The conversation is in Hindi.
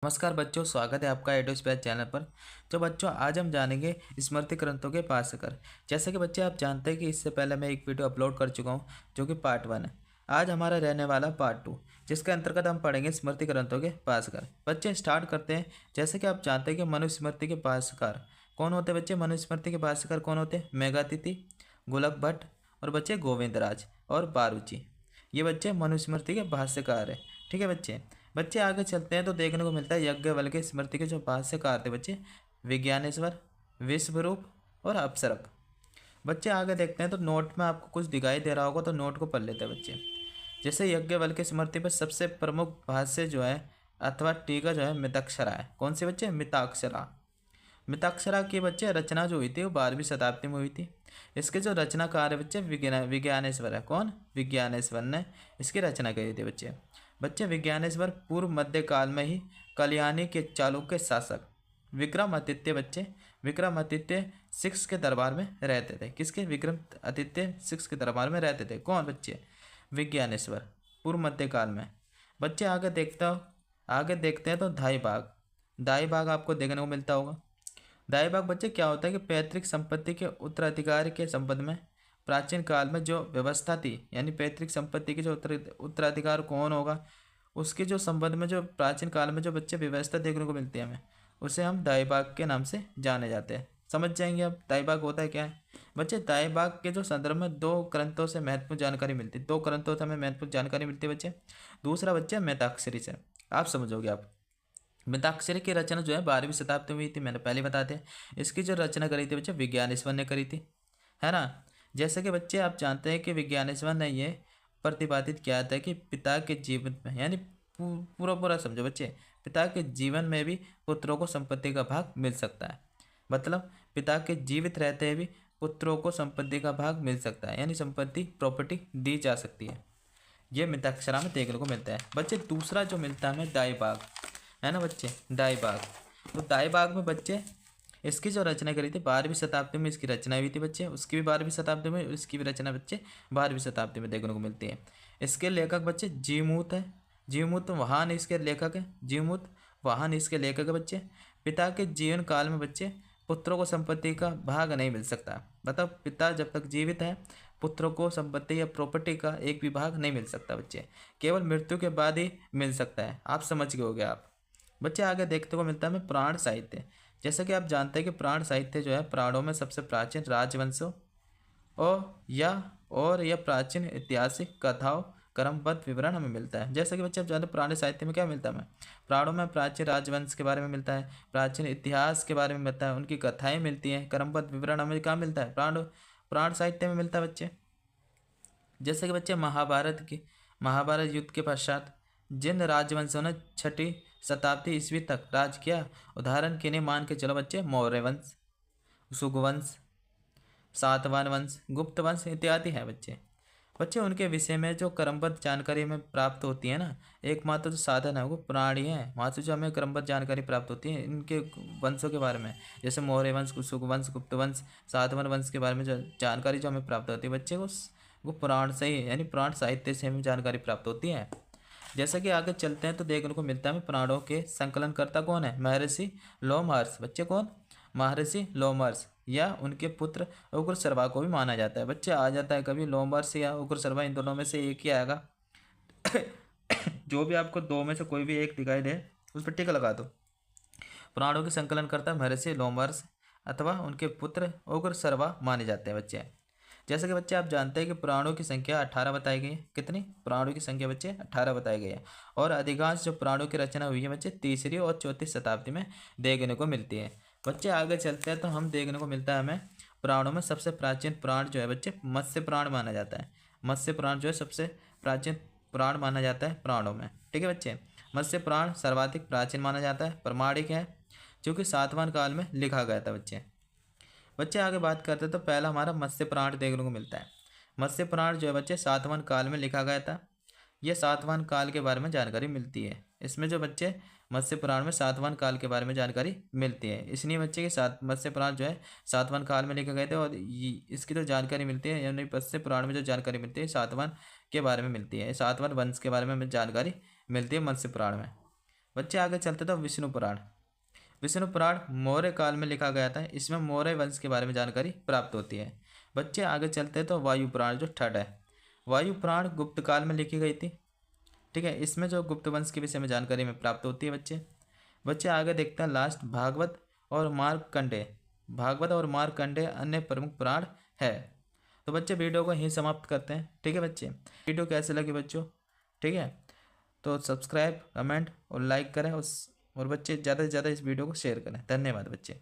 नमस्कार बच्चों, स्वागत है आपका एडो स्पेस चैनल पर। तो बच्चों, आज हम जानेंगे स्मृति ग्रंथों के भास्कर। जैसे कि बच्चे आप जानते हैं कि इससे पहले मैं एक वीडियो अपलोड कर चुका हूं जो कि पार्ट 1 है। आज हमारा रहने वाला पार्ट 2, जिसके अंतर्गत हम पढ़ेंगे स्मृति ग्रंथों के भास्कर। बच्चे स्टार्ट करते हैं। जैसे कि आप जानते हैं कि मनुस्मृति के भास्कर कौन होते हैं बच्चे? मनुस्मृति के भास्कर कौन होते हैं? मेघातिथि, गुलक भट्ट और बच्चे गोविंदराज और बारूची। ये बच्चे मनुस्मृति के भाष्यकार है। ठीक है बच्चे। बच्चे आगे चलते हैं तो देखने को मिलता है याज्ञवल्क्य स्मृति के जो भाष्यकार थे बच्चे विज्ञानेश्वर, विश्वरूप और अपसरक। बच्चे आगे देखते हैं तो नोट में आपको कुछ दिखाई दे रहा होगा, तो नोट को पढ़ लेते हैं बच्चे। जैसे याज्ञवल्क्य स्मृति पर सबसे प्रमुख भाष्य जो है अथवा टीका जो है मिताक्षरा है। कौन सी बच्चे? मिताक्षरा। मिताक्षरा की बच्चे रचना जो हुई थी वो 12वीं शताब्दी में हुई थी। इसके जो रचनाकार है बच्चे विज्ञानेश्वर है। कौन? विज्ञानेश्वर ने इसकी रचना करी थी बच्चे। बच्चे विज्ञानेश्वर पूर्व मध्य काल में ही कल्याणी के चालुक्य शासक विक्रमादित्य बच्चे विक्रमादित्य सिक्स के दरबार में रहते थे। किसके? विक्रमादित्य सिक्स के दरबार में रहते थे। कौन बच्चे? विज्ञानेश्वर, पूर्व मध्य काल में। बच्चे आगे देखते हैं तो दाई भाग आपको देखने को मिलता होगा। दाई भाग बच्चे क्या होता है कि पैतृक संपत्ति के उत्तराधिकार के संबंध में प्राचीन काल में जो व्यवस्था थी, यानी पैतृक संपत्ति के जो उत्तराधिकार कौन होगा उसके जो संबंध में जो प्राचीन काल में जो बच्चे व्यवस्था देखने को मिलती है हमें, उसे हम दाई भाग के नाम से जाने जाते हैं। समझ जाएंगे अब दाई भाग होता है क्या है। बच्चे दाई भाग के जो संदर्भ में दो ग्रंथों से महत्वपूर्ण जानकारी मिलती है। दो ग्रंथों से हमें महत्वपूर्ण जानकारी मिलती है बच्चे। दूसरा बच्चे मेहताक्षरी से, आप समझोगे। आप मिताक्षरी की रचना जो है 12वीं शताब्दी में हुई थी, मैंने पहले बता दिया। इसकी जो रचना करी थी बच्चे विज्ञानेश्वर ने करी थी, है ना। जैसे कि बच्चे आप जानते हैं कि विज्ञानेश्वर ने ये प्रतिपादित किया था कि पिता के जीवन में, यानी पूरा समझो बच्चे, पिता के जीवन में भी पुत्रों को संपत्ति का भाग मिल सकता है। मतलब पिता के जीवित रहते हुए भी पुत्रों को संपत्ति का भाग मिल सकता है, यानी संपत्ति प्रॉपर्टी दी जा सकती है। ये मिताक्षरा में देखने को मिलता है बच्चे। दूसरा जो मिलता है हमें दाई भाग, है ना बच्चे, दाई भाग। तो दाई भाग में बच्चे इसकी जो रचना करी थी 12वीं शताब्दी में इसकी रचना हुई थी बच्चे। उसकी भी 12वीं शताब्दी में, इसकी भी रचना बच्चे 12वीं शताब्दी में देखने को मिलती है। इसके लेखक बच्चे जीवमूत है। जीवमूत वाहन इसके लेखक है। जीवमूत वाहन इसके लेखक है बच्चे। पिता के जीवन काल में बच्चे पुत्रों को संपत्ति का भाग नहीं मिल सकता। मतलब पिता जब तक जीवित है पुत्रों को संपत्ति या प्रॉपर्टी का एक भी भाग नहीं मिल सकता बच्चे, केवल मृत्यु के बाद ही मिल सकता है। आप समझ गए होगे आप। बच्चे आगे देखने को मिलता है हमें प्राण साहित्य। जैसे कि आप जानते हैं कि प्राण साहित्य जो है प्राणों में सबसे प्राचीन राजवंशों और या प्राचीन ऐतिहासिक कथाओं क्रमबद्ध विवरण हमें मिलता है। जैसे कि बच्चे आप जानते हैं प्राण साहित्य में क्या मिलता है हमें? प्राणों में प्राचीन राजवंश के बारे में मिलता है, प्राचीन इतिहास के बारे में मिलता है, उनकी कथाएं मिलती हैं। क्रमबद्ध विवरण हमें कहाँ मिलता है? प्राण साहित्य में मिलता है बच्चे। जैसे कि बच्चे महाभारत युद्ध के पश्चात जिन राजवंशों ने 6वीं शताब्दी ईस्वी तक राज किया, उदाहरण के लिए मान के चलो बच्चे मौर्य वंश, सुगवंश, सातवाहन वंश, गुप्त वंश इत्यादि है बच्चे। बच्चे उनके विषय में जो क्रमबद्ध जानकारी हमें प्राप्त होती है ना, एकमात्र जो साधन है वो प्राणी है। वहाँ से जो हमें क्रमबद्ध जानकारी प्राप्त होती है इनके वंशों के बारे में, जैसे मौर्य वंश, सुगवंश, गुप्त वंश, सातवाहन वंश के बारे में जो जानकारी जो हमें प्राप्त होती है बच्चे को, वो पुराण से ही, यानी पुराण साहित्य से हमें जानकारी प्राप्त होती है। जैसे कि आगे चलते हैं तो देखने को मिलता है हमें पुराणों के संकलनकर्ता कौन है? महर्षि लोमहर्ष। बच्चे कौन? महर्षि लोमहर्ष या उनके पुत्र उग्रश्रवा को भी माना जाता है। बच्चे आ जाता है कभी लोमहर्ष या उग्रश्रवा, इन दोनों में से एक ही आएगा। जो भी आपको दो में से कोई भी एक दिखाई दे उस पर टिक लगा दो। पुराणों के संकलनकर्ता महर्षि लोमहर्ष अथवा उनके पुत्र उग्रश्रवा माने जाते हैं बच्चे। जैसे कि बच्चे आप जानते हैं कि पुराणों की संख्या 18 बताई गई है। कितनी? पुराणों की संख्या बच्चे 18 बताई गई है। और अधिकांश जो पुराणों की रचना हुई है बच्चे 3री और 4थी शताब्दी में देखने को मिलती है। बच्चे आगे चलते हैं तो हम देखने को मिलता है हमें पुराणों में सबसे प्राचीन पुराण जो है बच्चे मत्स्य पुराण माना जाता है। मत्स्य पुराण जो है सबसे प्राचीन पुराण माना जाता है पुराणों में। ठीक है बच्चे। मत्स्य पुराण सर्वाधिक प्राचीन माना जाता है, प्रमाणिक है, जो कि सातवाहन काल में लिखा गया था बच्चे आगे बात करते हैं तो पहला हमारा मत्स्य पुराण देखने को मिलता है। मत्स्य पुराण जो है बच्चे सातवाहन काल में लिखा गया था। यह सातवाहन काल के बारे में जानकारी मिलती है। इसमें जो बच्चे मत्स्य पुराण में सातवाहन काल के बारे में जानकारी मिलती है, इसलिए बच्चे के सात मत्स्य पुराण जो है सातवाहन काल में लिखे गए थे। और इसकी जो जानकारी मिलती है, यानी मत्स्य पुराण में जो जानकारी मिलती है सातवाहन के बारे में मिलती है। सातवाहन वंश के बारे में जानकारी मिलती है मत्स्य पुराण में। बच्चे आगे चलते तो विष्णु पुराण। विष्णु पुराण मौर्य काल में लिखा गया था। इसमें मौर्य वंश के बारे में जानकारी प्राप्त होती है। बच्चे आगे चलते तो वायु पुराण जो थर्ड है। वायु पुराण गुप्त काल में लिखी गई थी। ठीक है, इसमें जो गुप्त वंश के विषय में जानकारी में प्राप्त होती है बच्चे। बच्चे आगे देखते हैं लास्ट भागवत और मार्कंडेय। भागवत और मार्कंडेय अन्य प्रमुख पुराण है। तो बच्चे वीडियो को यहीं समाप्त करते हैं। ठीक है बच्चे, वीडियो कैसे लगी बच्चों? ठीक है, तो सब्सक्राइब, कमेंट और लाइक करें और बच्चे ज़्यादा से ज़्यादा इस वीडियो को शेयर करें। धन्यवाद बच्चे।